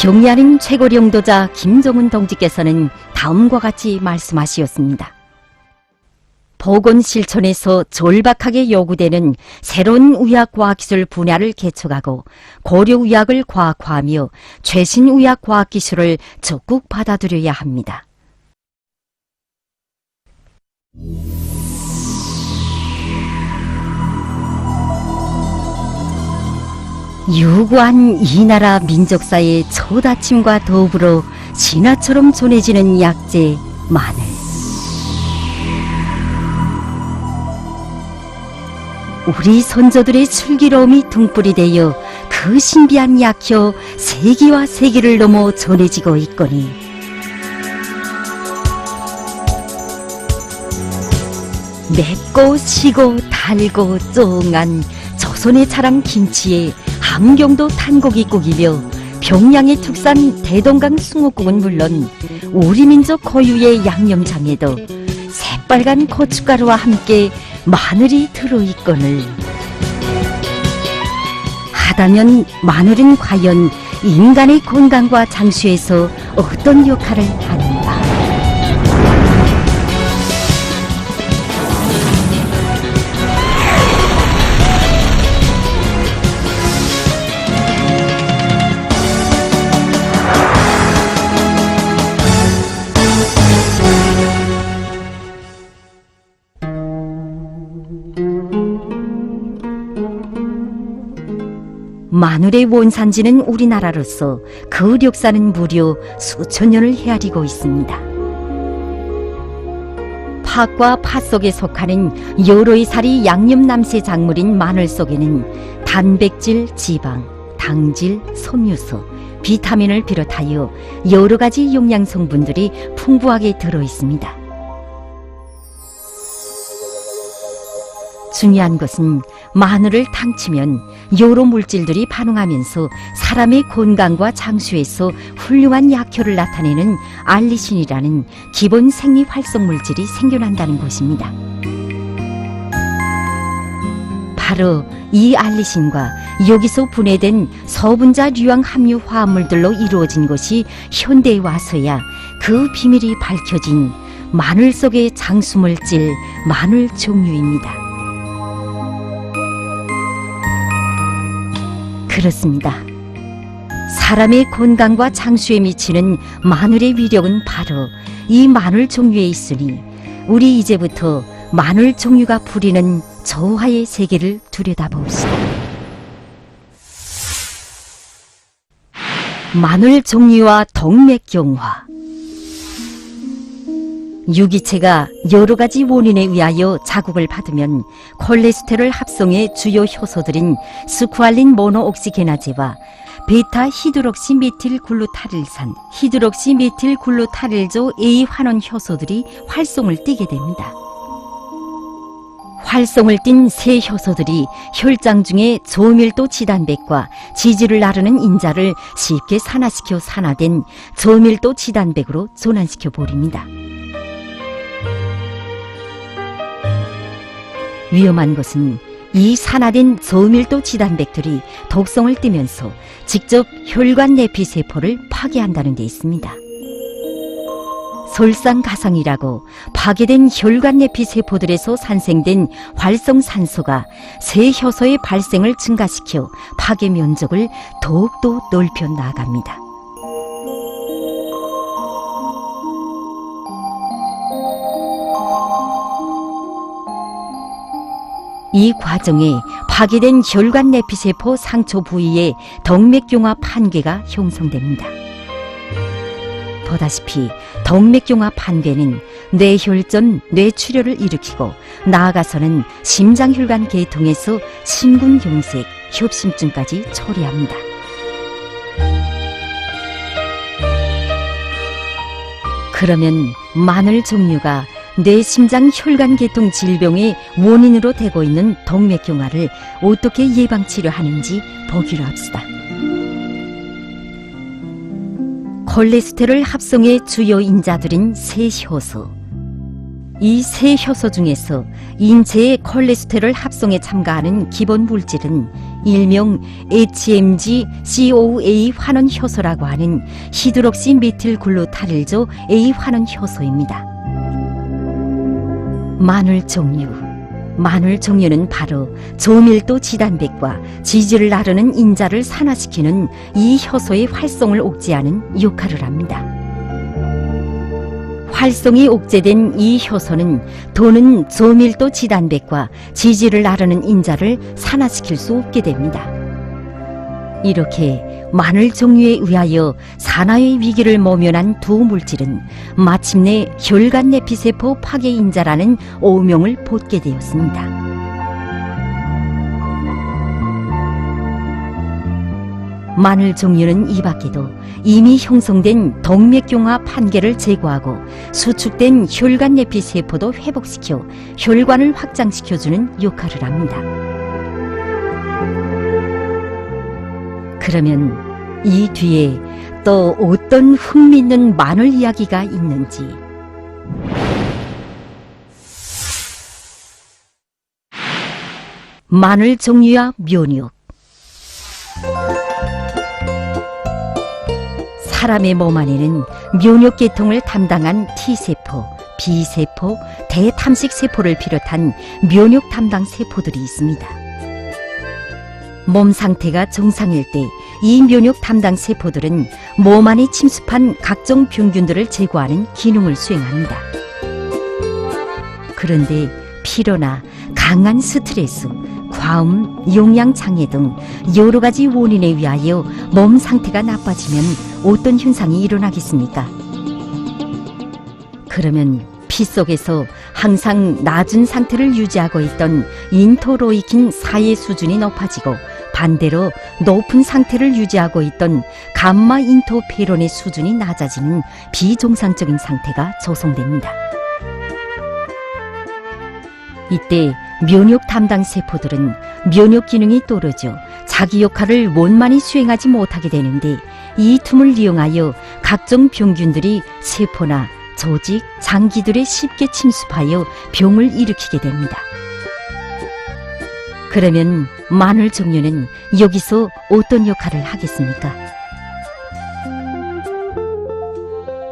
경의하는 최고령 용도자 김정은 동지께서는 다음과 같이 말씀하시었습니다. 보건실천에서 절박하게 요구되는 새로운 의학과학기술 분야를 개척하고 고려의학을 과학화하며 최신 의학과학기술을 적극 받아들여야 합니다. 유구한 이 나라 민족사의 처다침과 더불어 신화처럼 전해지는 약재 마늘. 우리 선조들의 슬기로움이 등불이 되어 그 신비한 약효 세기와 세기를 넘어 전해지고 있거니 맵고 시고 달고 쫑한 조선의 자랑 김치에 함경도 탄고기국이며 평양의 특산 대동강 숭어국은 물론 우리 민족 고유의 양념장에도 새빨간 고춧가루와 함께 마늘이 들어있거늘 하다면 마늘은 과연 인간의 건강과 장수에서 어떤 역할을 하는가? 마늘의 원산지는 우리나라로서 그 역사는 무려 수천 년을 헤아리고 있습니다. 팥과 팥 속에 속하는 여러의 살이 양념남새 작물인 마늘 속에는 단백질, 지방, 당질, 섬유소, 비타민을 비롯하여 여러 가지 영양 성분들이 풍부하게 들어 있습니다. 중요한 것은 마늘을 탕치면 여러 물질들이 반응하면서 사람의 건강과 장수에서 훌륭한 약효를 나타내는 알리신이라는 기본 생리활성물질이 생겨난다는 것입니다. 바로 이 알리신과 여기서 분해된 서분자 류황 함유 화합물들로 이루어진 것이 현대에 와서야 그 비밀이 밝혀진 마늘 속의 장수물질 마늘 종류입니다. 그렇습니다. 사람의 건강과 장수에 미치는 마늘의 위력은 바로 이 마늘 종류에 있으니 우리 이제부터 마늘 종류가 부리는 저하의 세계를 들여다봅시다. 마늘 종류와 동맥경화. 유기체가 여러 가지 원인에 의하여 자극을 받으면 콜레스테롤 합성의 주요 효소들인 스쿠알린 모노옥시게나제와 베타 히드록시메틸글루타릴산, 히드록시메틸글루타릴조 A 환원 효소들이 활성을 띠게 됩니다. 활성을 띤 새 효소들이 혈장 중에 저밀도 지단백과 지질을 나르는 인자를 쉽게 산화시켜 산화된 저밀도 지단백으로 전환시켜 버립니다. 위험한 것은 이 산화된 저밀도 지단백들이 독성을 띠면서 직접 혈관 내피세포를 파괴한다는 데 있습니다. 솔상가상이라고 파괴된 혈관 내피세포들에서 산생된 활성산소가 새 효소의 발생을 증가시켜 파괴 면적을 더욱더 넓혀 나갑니다. 이 과정에 파괴된 혈관 내피세포 상처 부위에 동맥경화 판괴가 형성됩니다. 보다시피 동맥경화 판괴는 뇌혈전, 뇌출혈을 일으키고 나아가서는 심장혈관 계통에서 심근경색, 협심증까지 초래합니다. 그러면 마늘 종류가 뇌심장 혈관계통 질병의 원인으로 되고 있는 동맥경화를 어떻게 예방치료하는지 보기로 합시다. 콜레스테롤 합성의 주요 인자들인 세 효소, 이 세 효소 중에서 인체의 콜레스테롤 합성에 참가하는 기본 물질은 일명 HMG-CoA 환원 효소라고 하는 히드록시 메틸글루타릴조 A 환원 효소입니다. 마늘 종류는 바로 저밀도 지단백과 지질을 나르는 인자를 산화시키는 이 효소의 활성을 억제하는 역할을 합니다. 활성이 억제된 이 효소는 더는 저밀도 지단백과 지질을 나르는 인자를 산화시킬 수 없게 됩니다. 이렇게 마늘 종류에 의하여 산화의 위기를 모면한 두 물질은 마침내 혈관 내피세포 파괴 인자라는 오명을 벗게 되었습니다. 마늘 종류는 이 밖에도 이미 형성된 동맥경화 판계를 제거하고 수축된 혈관 내피세포도 회복시켜 혈관을 확장시켜주는 역할을 합니다. 그러면 이 뒤에 또 어떤 흥미있는 마늘 이야기가 있는지. 마늘 종류와 면역. 사람의 몸 안에는 면역계통을 담당한 T세포, B세포, 대탐식세포를 비롯한 면역 담당 세포들이 있습니다. 몸 상태가 정상일 때 이 면역 담당 세포들은 몸 안에 침습한 각종 병균들을 제거하는 기능을 수행합니다. 그런데 피로나 강한 스트레스, 과음, 영양장애 등 여러 가지 원인에 의하여 몸 상태가 나빠지면 어떤 현상이 일어나겠습니까? 그러면 피 속에서 항상 낮은 상태를 유지하고 있던 인터로이킨 4의 수준이 높아지고 반대로 높은 상태를 유지하고 있던 감마 인터페론의 수준이 낮아지는 비정상적인 상태가 조성됩니다. 이때 면역 담당 세포들은 면역 기능이 떨어져 자기 역할을 원만히 수행하지 못하게 되는데 이 틈을 이용하여 각종 병균들이 세포나 조직, 장기들에 쉽게 침습하여 병을 일으키게 됩니다. 그러면 마늘 종류는 여기서 어떤 역할을 하겠습니까?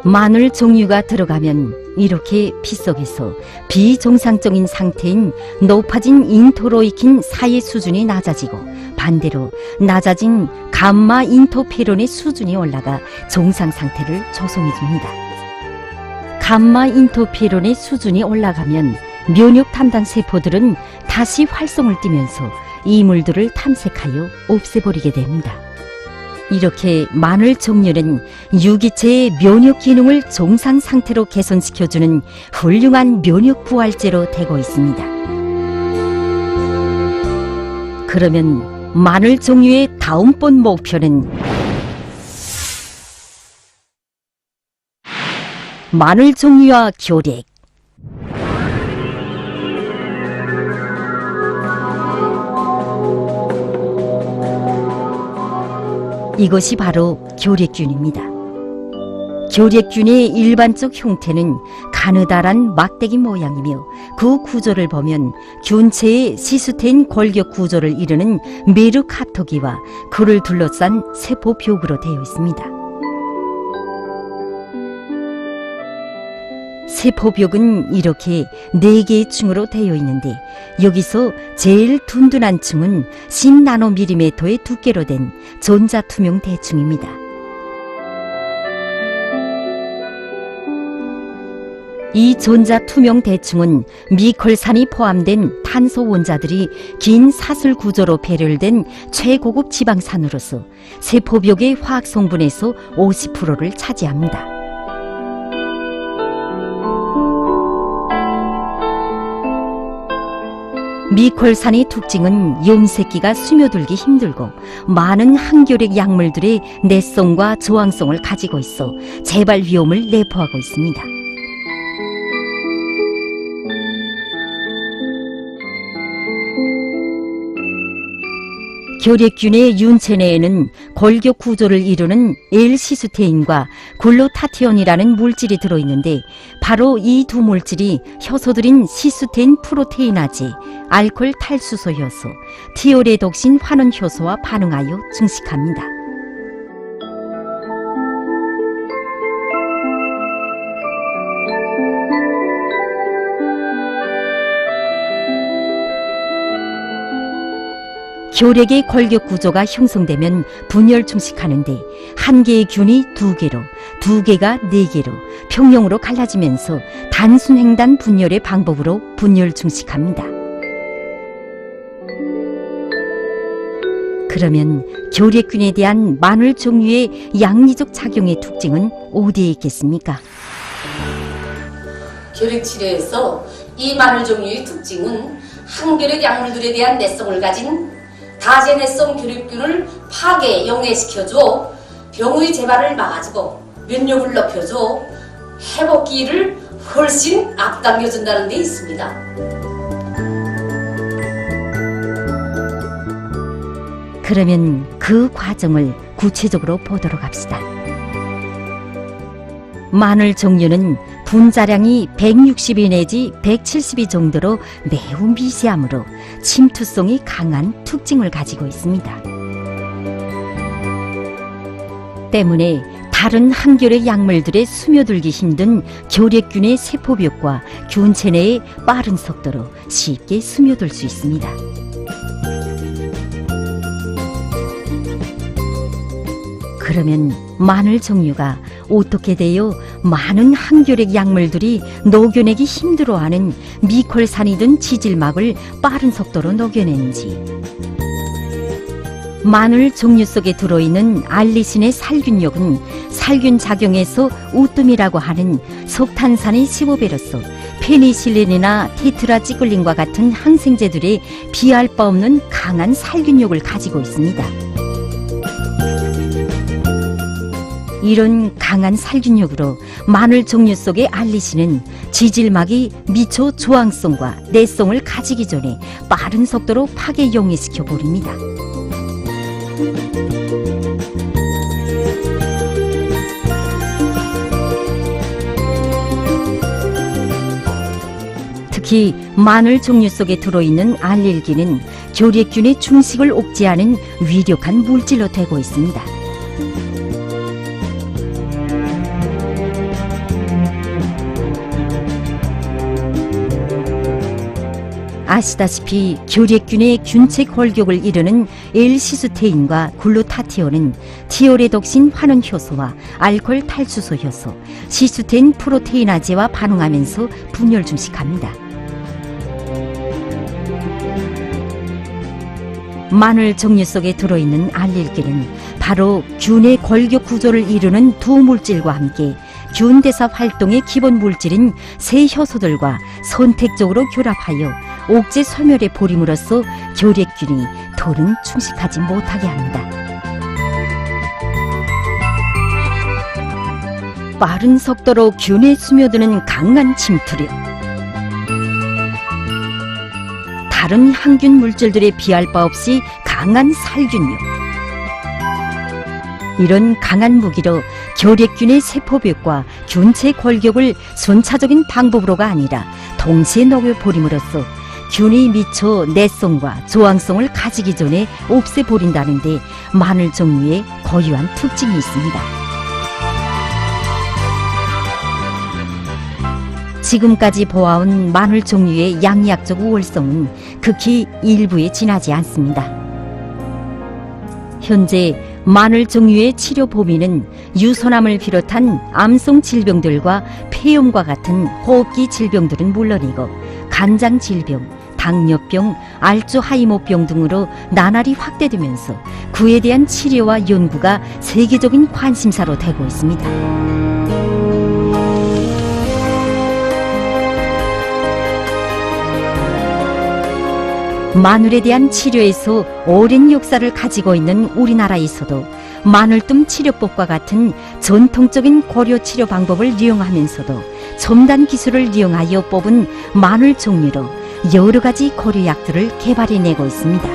마늘 종류가 들어가면 이렇게 피 속에서 비정상적인 상태인 높아진 인터로이킨 4의 수준이 낮아지고 반대로 낮아진 감마 인터페론의 수준이 올라가 정상 상태를 조성해 줍니다. 감마 인터페론의 수준이 올라가면 면역 담당 세포들은 다시 활성을 띠면서 이물들을 탐색하여 없애버리게 됩니다. 이렇게 마늘 종류는 유기체의 면역 기능을 정상 상태로 개선시켜주는 훌륭한 면역 부활제로 되고 있습니다. 그러면 마늘 종류의 다음번 목표는 마늘 종류와 교렉. 이것이 바로 교렉균입니다. 교렉균의 일반적 형태는 가느다란 막대기 모양이며 그 구조를 보면 균체의 시스테인 골격 구조를 이루는 메르카토기와 그를 둘러싼 세포벽으로 되어 있습니다. 세포벽은 이렇게 4개의 층으로 되어 있는데 여기서 제일 둔둔한 층은 10나노밀리미터의 두께로 된 전자투명 대층입니다. 이 전자투명 대층은 미콜산이 포함된 탄소 원자들이 긴 사슬 구조로 배열된 최고급 지방산으로서 세포벽의 화학 성분에서 50%를 차지합니다. 미콜산의 특징은 염색기가 스며들기 힘들고 많은 항교렉 약물들의 내성과 저항성을 가지고 있어 재발 위험을 내포하고 있습니다. 결핵균의 윤체내에는 골격 구조를 이루는 L시스테인과 글루타티온이라는 물질이 들어있는데 바로 이 두 물질이 효소들인 시스테인 프로테이나제, 알코올 탈수소 효소, 티오레독신 환원 효소와 반응하여 증식합니다. 결핵의 골격 구조가 형성되면 분열 증식하는데 한 개의 균이 두 개로, 두 개가 네 개로 평형으로 갈라지면서 단순 횡단 분열의 방법으로 분열 증식합니다. 그러면 결핵균에 대한 마늘 종류의 양리적 작용의 특징은 어디에 있겠습니까? 결핵 치료에서 이 마늘 종류의 특징은 항결핵 약물들에 대한 내성을 가진 다제내성 결핵균을 파괴, 영해시켜줘 병의 재발을 막아주고 면역을 높여줘 회복기를 훨씬 앞당겨준다는 데 있습니다. 그러면 그 과정을 구체적으로 보도록 합시다. 마늘 종류는 분자량이 160이 내지 170이 정도로 매우 미세하므로 침투성이 강한 특징을 가지고 있습니다. 때문에 다른 항결핵 약물들에 스며들기 힘든 결핵균의 세포벽과 균체 내에 빠른 속도로 쉽게 스며들 수 있습니다. 그러면 마늘 종류가 어떻게 되어 많은 항결핵 약물들이 녹여내기 힘들어하는 미콜산이든 지질막을 빠른 속도로 녹여내는지, 마늘 종류 속에 들어있는 알리신의 살균력은 살균 작용에서 우뜸이라고 하는 석탄산의 15배로서 페니실린이나 테트라지클린과 같은 항생제들의 비할 바 없는 강한 살균력을 가지고 있습니다. 이런 강한 살균력으로 마늘 종류 속의 알리신은 지질막이 미초 조항성과 내성을 가지기 전에 빠른 속도로 파괴 용해시켜 버립니다. 특히 마늘 종류 속에 들어있는 알릴기는 결핵균의 증식을 억제하는 위력한 물질로 되고 있습니다. 아시다시피 결핵균의 균체 골격을 이루는 L시스테인과 글루타티온은 티오레독신 환원 효소와 알코올 탈수소 효소, 시스테인 프로테이나제와 반응하면서 분열 증식합니다. 마늘 종류 속에 들어있는 알릴기는 바로 균의 골격 구조를 이루는 두 물질과 함께 균대사 활동의 기본 물질인 새 효소들과 선택적으로 결합하여 옥제 소멸에 버림으로써 결핵균이 더는 충식하지 못하게 합니다. 빠른 속도로 균에 스며드는 강한 침투력, 다른 항균 물질들에 비할 바 없이 강한 살균력, 이런 강한 무기로 결핵균의 세포벽과 균체 골격을 순차적인 방법으로가 아니라 동시에 녹여버림으로써 균이 미처 내성과 조항성을 가지기 전에 없애버린다는 데 마늘 종류의 고유한 특징이 있습니다. 지금까지 보아온 마늘 종류의 양리학적 우월성은 극히 일부에 지나지 않습니다. 현재 마늘 종류의 치료 범위는 유선암을 비롯한 암성 질병들과 폐염과 같은 호흡기 질병들은 물론이고 간장 질병, 당뇨병, 알츠하이머병 등으로 나날이 확대되면서 그에 대한 치료와 연구가 세계적인 관심사로 되고 있습니다. 마늘에 대한 치료에서 오랜 역사를 가지고 있는 우리나라에서도 마늘뜸 치료법과 같은 전통적인 고려 치료 방법을 이용하면서도 첨단 기술을 이용하여 뽑은 마늘 종류로 여러 가지 고려약들을 개발해내고 있습니다.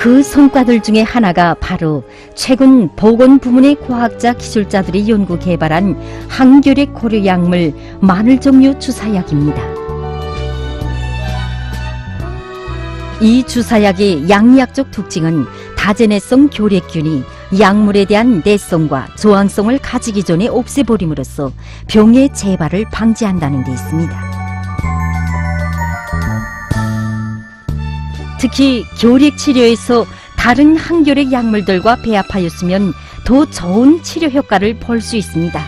그 성과들 중에 하나가 바로 최근 보건 부문의 과학자 기술자들이 연구 개발한 항결핵 고려 약물 마늘 종류 주사약입니다. 이 주사약의 양리학적 특징은 다제내성 결핵균이 약물에 대한 내성과 저항성을 가지기 전에 없애버림으로써 병의 재발을 방지한다는 데 있습니다. 특히 결핵 치료에서 다른 항결핵 약물들과 배합하였으면 더 좋은 치료 효과를 볼 수 있습니다.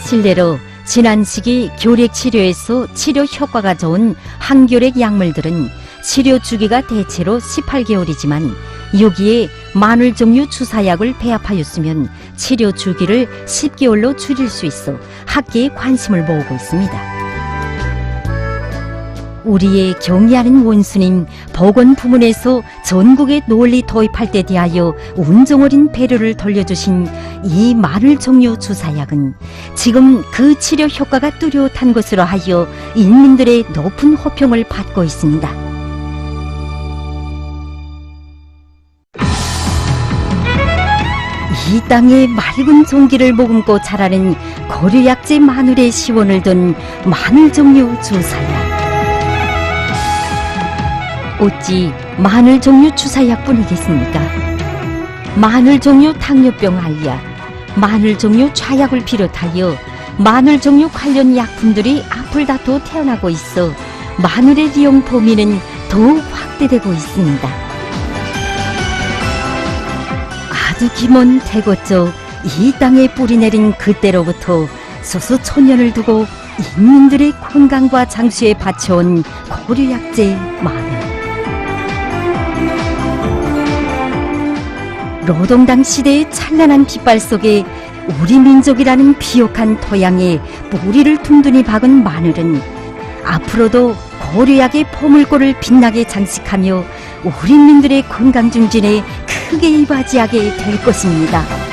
실례로 지난 시기 결핵 치료에서 치료 효과가 좋은 항결핵 약물들은 치료 주기가 대체로 18개월이지만 여기에 마늘 종류 주사약을 배합하였으면 치료 주기를 10개월로 줄일 수 있어 학계의 관심을 모으고 있습니다. 우리의 경의하는 원수님, 보건 부문에서 전국에 널리 도입할 때 대하여 운정어린 배려를 돌려주신 이 마늘 종류 주사약은 지금 그 치료 효과가 뚜렷한 것으로 하여 인민들의 높은 호평을 받고 있습니다. 이 땅에 맑은 종기를 머금고 자라는 고려약재 마늘의 시원을 둔 마늘 종류 주사약. 어찌 마늘 종류 주사약뿐이겠습니까? 마늘 종류 당뇨병 알약, 마늘 종류 좌약을 비롯하여 마늘 종류 관련 약품들이 앞을 다투어 태어나고 있어 마늘의 이용 범위는 더욱 확대되고 있습니다. 아주 김원 대거 쪽 이 땅에 뿌리내린 그때로부터 수수천년을 두고 인민들의 건강과 장수에 바쳐온 고려약재 마늘. 노동당 시대의 찬란한 빛발 속에 우리 민족이라는 비옥한 토양에 뿌리를 둥둥이 박은 마늘은 앞으로도 고려약의 포물고를 빛나게 장식하며 우리 민들의 건강 증진에 크게 이바지하게 될 것입니다.